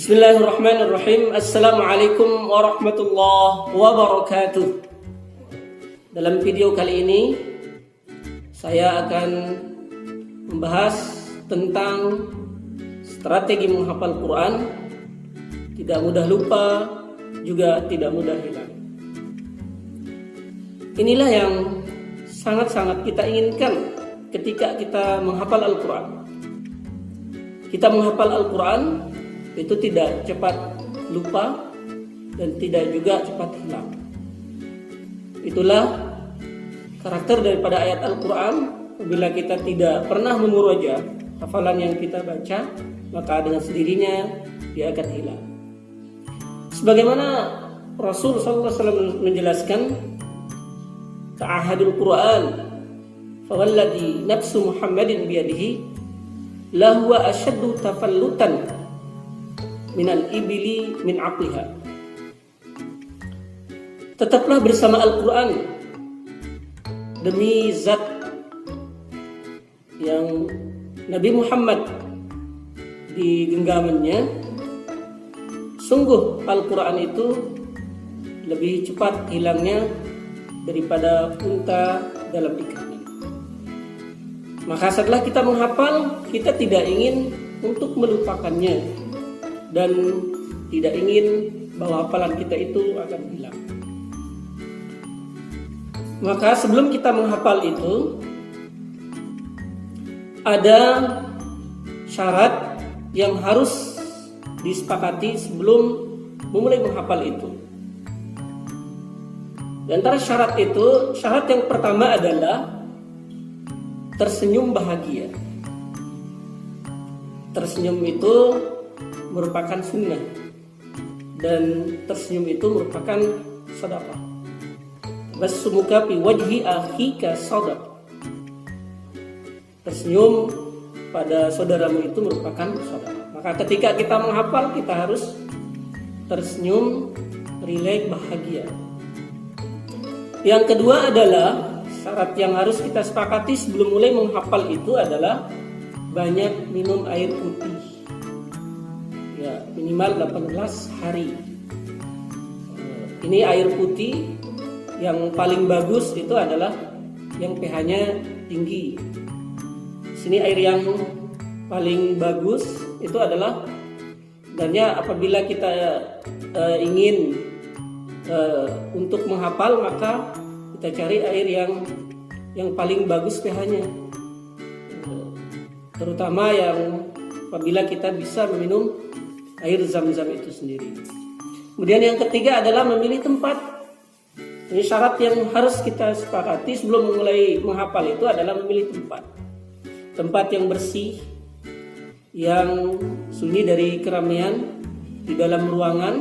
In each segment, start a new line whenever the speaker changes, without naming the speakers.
Bismillahirrahmanirrahim. Assalamualaikum warahmatullahi wabarakatuh. Dalam video kali ini saya akan membahas tentang strategi menghafal Quran. Tidak mudah lupa, juga tidak mudah hilang. Inilah yang sangat-sangat kita inginkan ketika kita menghafal Al-Quran. Kita menghafal Al-Quran itu tidak cepat lupa dan tidak juga cepat hilang. Itulah karakter daripada ayat Al-Quran. Apabila kita tidak pernah memurojaah hafalan yang kita baca, maka dengan sendirinya dia akan hilang. Sebagaimana Rasul SAW menjelaskan, ta'ahadul Quran fawalladhi nafsu Muhammadin biyadihi lahuwa asyaddu tafallutan minal ibili min aqliha. Tetaplah bersama Al-Quran demi zat yang Nabi Muhammad di genggamannya. Sungguh Al-Quran itu lebih cepat hilangnya daripada unta dalam ikannya. Maka setelah kita menghafal, kita tidak ingin untuk melupakannya dan tidak ingin bahwa hafalan kita itu akan hilang. Maka sebelum kita menghafal itu ada syarat yang harus disepakati sebelum memulai menghafal itu. Di antara syarat itu, syarat yang pertama adalah tersenyum bahagia. Tersenyum itu merupakan sunnah dan tersenyum itu merupakan sedekah. Tabassumuka fi wajhi akhika sadaqah. Tersenyum pada saudaramu itu merupakan sedekah. Maka ketika kita menghafal, kita harus tersenyum, rileks, bahagia. Yang kedua adalah syarat yang harus kita sepakati sebelum mulai menghafal itu adalah banyak minum air putih. Ya, minimal 18 hari. Ini air putih yang paling bagus itu adalah yang pH-nya tinggi. Sini air yang paling bagus itu adalah, sebenarnya apabila kita ingin untuk menghafal, maka kita cari air yang paling bagus pH-nya. Terutama yang apabila kita bisa meminum air zam-zam itu sendiri. Kemudian yang ketiga adalah memilih tempat. Ini syarat yang harus kita sepakati sebelum memulai menghafal itu adalah memilih tempat. Tempat yang bersih, yang sunyi dari keramaian di dalam ruangan.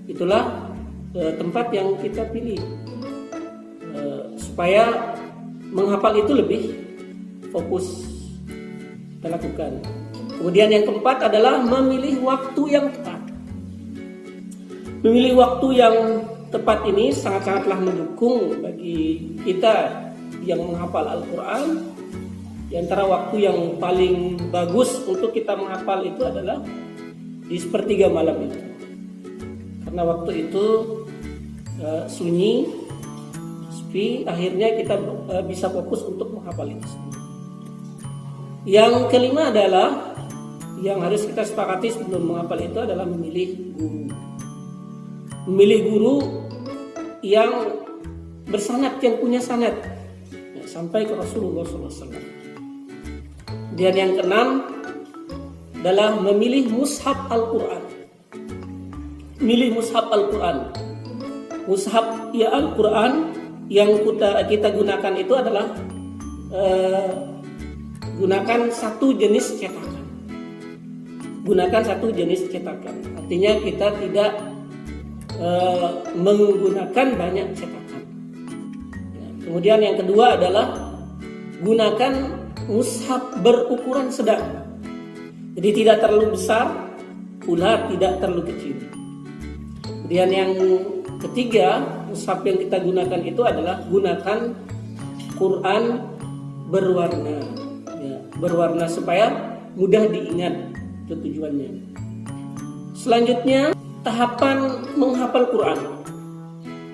Itulah tempat yang kita pilih supaya menghafal itu lebih fokus kita lakukan. Kemudian yang keempat adalah memilih waktu yang tepat. Memilih waktu yang tepat ini sangat-sangatlah mendukung bagi kita yang menghafal Al-Quran. Di antara waktu yang paling bagus untuk kita menghafal itu adalah di sepertiga malam itu. Karena waktu itu sunyi, sepi, akhirnya kita bisa fokus untuk menghafal itu. Yang kelima adalah yang harus kita sepakati sebelum menghafal itu adalah memilih guru. Memilih guru yang bersanad, yang punya sanad sampai ke Rasulullah SAW. Dan yang keenam adalah memilih mushaf Al-Quran. Milih mushaf Al-Quran. Mushaf ya Al-Quran yang kita gunakan itu adalah gunakan satu jenis cetakan. Gunakan satu jenis cetakan. Artinya kita tidak menggunakan banyak cetakan. Kemudian yang kedua adalah gunakan mushaf berukuran sedang. Jadi tidak terlalu besar, pula tidak terlalu kecil. Kemudian yang ketiga, mushaf yang kita gunakan itu adalah gunakan Quran berwarna. Ya, berwarna supaya mudah diingat, itu tujuannya. Selanjutnya tahapan menghafal Quran.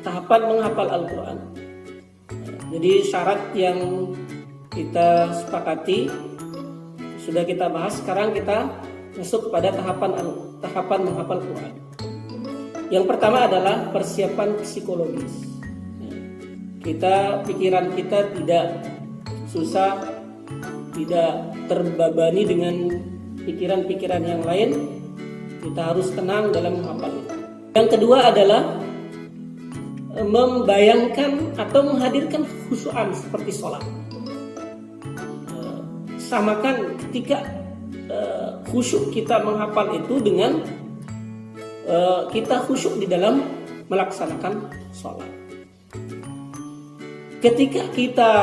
Tahapan menghafal Al-Quran. Jadi syarat yang kita sepakati sudah kita bahas. Sekarang kita masuk pada tahapan menghafal Quran. Yang pertama adalah persiapan psikologis. Pikiran kita tidak susah, tidak terbebani dengan pikiran-pikiran yang lain. Kita harus tenang dalam menghafal itu. Yang kedua adalah membayangkan atau menghadirkan khusyuan seperti sholat. Samakan ketika khusyuk kita menghafal itu dengan kita khusyuk di dalam melaksanakan sholat. Ketika kita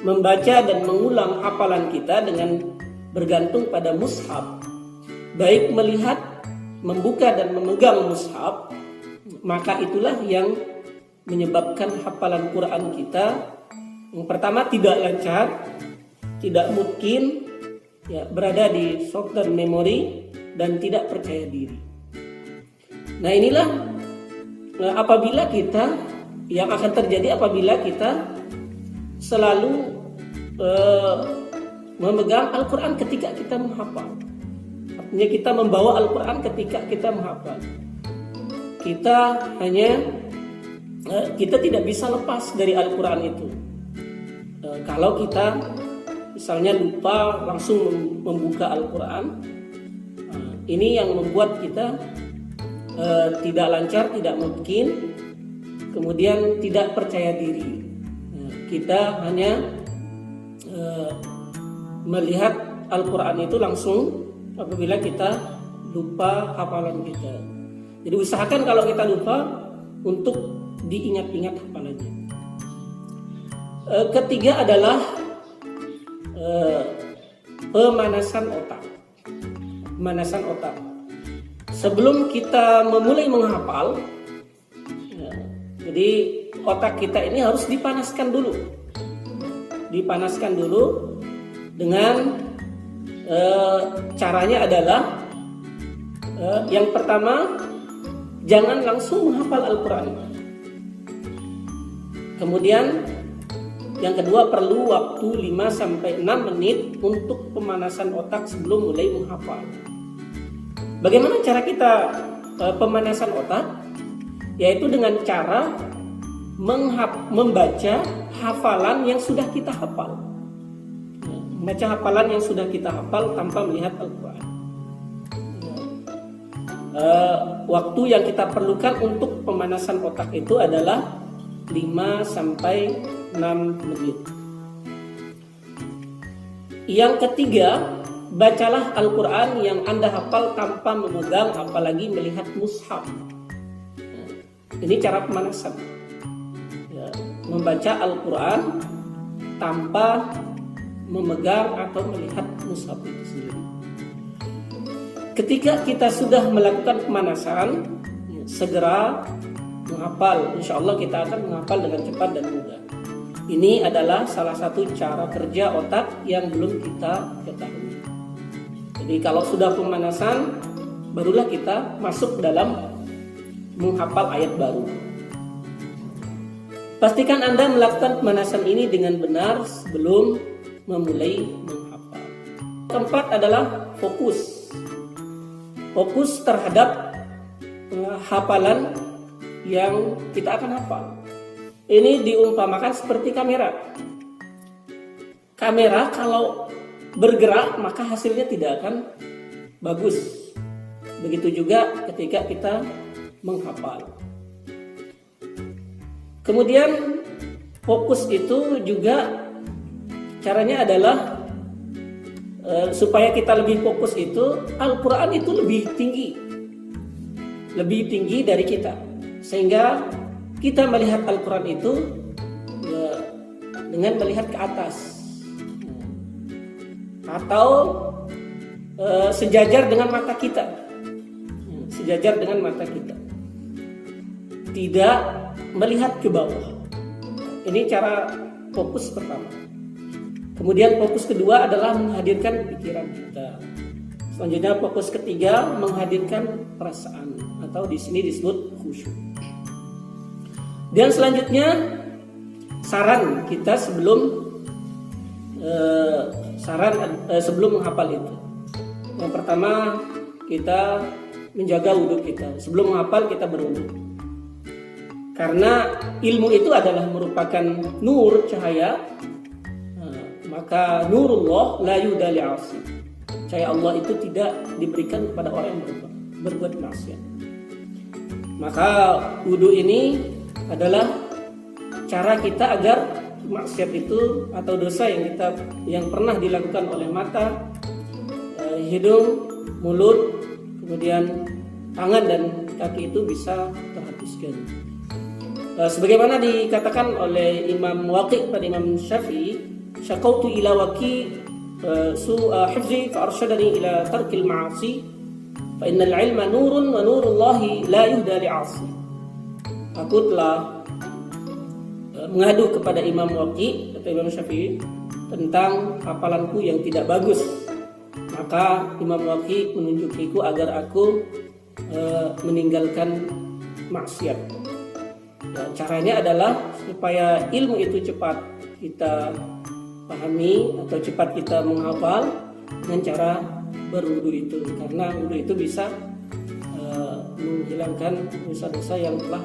membaca dan mengulang hafalan kita dengan bergantung pada mushaf, baik melihat, membuka dan memegang mushaf, maka itulah yang menyebabkan hafalan Quran kita yang pertama tidak lancar, tidak mungkin berada di short term memory dan tidak percaya diri. Nah inilah apabila kita yang akan terjadi apabila kita selalu memegang Al-Quran ketika kita menghafal. Artinya kita membawa Al-Quran ketika kita menghafal. Kita tidak bisa lepas dari Al-Quran itu. Kalau kita misalnya lupa langsung membuka Al-Quran, ini yang membuat kita tidak lancar, tidak mungkin, kemudian tidak percaya diri. Kita hanya melihat Al-Quran itu langsung apabila kita lupa hafalan kita. Jadi usahakan kalau kita lupa untuk diingat-ingat hafalannya. Ketiga adalah pemanasan otak. Pemanasan otak. Sebelum kita memulai menghafal, jadi otak kita ini harus dipanaskan dulu. Dipanaskan dulu dengan caranya adalah yang pertama, jangan langsung menghafal Al-Quran. Kemudian yang kedua, perlu waktu 5-6 menit untuk pemanasan otak sebelum mulai menghafal. Bagaimana cara kita pemanasan otak? Yaitu dengan cara membaca hafalan yang sudah kita hafal. Membaca hafalan yang sudah kita hafal tanpa melihat Al-Quran. Waktu yang kita perlukan untuk pemanasan otak itu adalah 5-6 menit. Yang ketiga, bacalah Al-Quran yang Anda hafal tanpa memegang apalagi melihat mushaf. Ini cara pemanasan. Membaca Al-Quran tanpa memegang atau melihat mushaf itu sendiri. Ketika kita sudah melakukan pemanasan, segera menghafal. Insya Allah kita akan menghafal dengan cepat dan mudah. Ini adalah salah satu cara kerja otak yang belum kita ketahui. Jadi kalau sudah pemanasan, barulah kita masuk dalam menghafal ayat baru. Pastikan Anda melakukan pemanasan ini dengan benar sebelum memulai menghafal. Keempat adalah fokus. Fokus terhadap hafalan yang kita akan hafal. Ini diumpamakan seperti kamera. Kamera kalau bergerak maka hasilnya tidak akan bagus. Begitu juga ketika kita menghafal. Kemudian fokus itu juga caranya adalah supaya kita lebih fokus itu, Al-Quran itu lebih tinggi dari kita, sehingga kita melihat Al-Quran itu dengan melihat ke atas atau sejajar dengan mata kita, tidak melihat ke bawah. Ini cara fokus pertama. Kemudian fokus kedua adalah menghadirkan pikiran kita. Selanjutnya fokus ketiga, menghadirkan perasaan atau di sini disebut khusyuk. Dan selanjutnya saran kita sebelum menghafal itu. Yang pertama, kita menjaga wudhu kita. Sebelum menghafal kita berwudhu. Karena ilmu itu adalah merupakan nur, cahaya. Maka nurullah la yuhda li'asi. Cahaya Allah itu tidak diberikan kepada orang yang berbuat maksiat. Maka wudhu ini adalah cara kita agar maksiat itu atau dosa yang pernah dilakukan oleh mata, hidung, mulut, kemudian tangan dan kaki itu bisa terhapuskan. Sebagaimana dikatakan oleh Imam Waqi' pada Imam Syafi'i, syaqautu ila Waqi' su'a hifzi fa arsyadani ila tarkil ma'asi fa innal ilma nurun wa nurullahi la yuhda li'asi. Aku telah mengadu kepada Imam Waqi' atau Imam Syafi'i tentang hafalanku yang tidak bagus. Maka Imam Waqi' menunjukiku agar aku meninggalkan maksiat. Caranya adalah supaya ilmu itu cepat kita pahami atau cepat kita menghafal dengan cara berwudu itu, karena wudu itu bisa menghilangkan dosa-dosa yang telah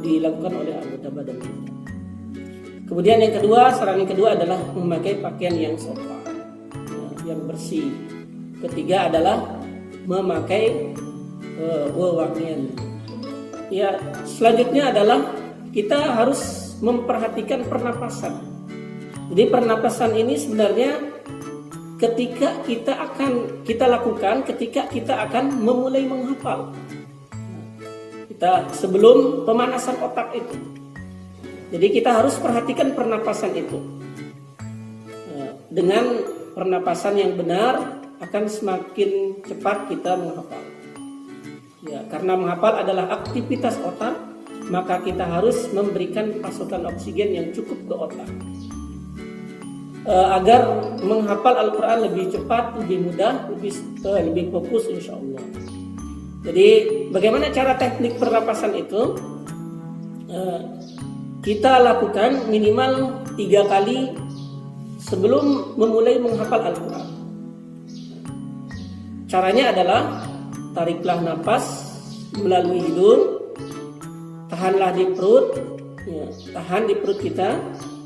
dilakukan oleh anggota badan kita. Kemudian yang kedua, saran yang kedua adalah memakai pakaian yang sopan, yang bersih. Ketiga adalah memakai wewangian. Ya, selanjutnya adalah kita harus memperhatikan pernapasan. Jadi pernapasan ini sebenarnya ketika kita lakukan ketika kita akan memulai menghafal. Kita sebelum pemanasan otak itu. Jadi kita harus perhatikan pernapasan itu. Dengan pernapasan yang benar akan semakin cepat kita menghafal. Ya, karena menghafal adalah aktivitas otak, maka kita harus memberikan pasokan oksigen yang cukup ke otak. Agar menghafal Al-Quran lebih cepat, lebih mudah, lebih fokus insya Allah. Jadi bagaimana cara teknik pernapasan itu? Kita lakukan minimal 3 kali sebelum memulai menghafal Al-Quran. Caranya adalah tariklah napas melalui hidung, tahanlah di perut, tahan di perut kita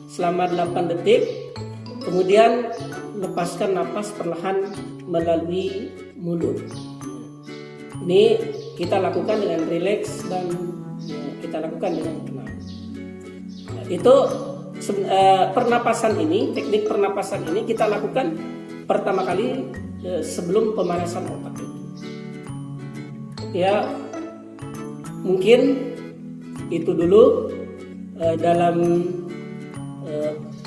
selama 8 detik, kemudian lepaskan napas perlahan melalui mulut. Ini kita lakukan dengan rileks dan kita lakukan dengan tenang. Itu pernapasan ini, teknik pernapasan ini kita lakukan pertama kali sebelum pemanasan otak itu. Ya, mungkin itu dulu dalam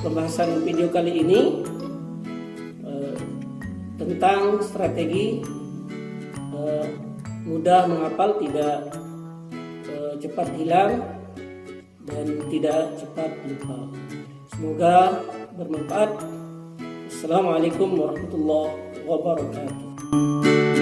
pembahasan video kali ini tentang strategi mudah menghafal, tidak cepat hilang dan tidak cepat lupa. Semoga bermanfaat. Assalamualaikum warahmatullahi wabarakatuh.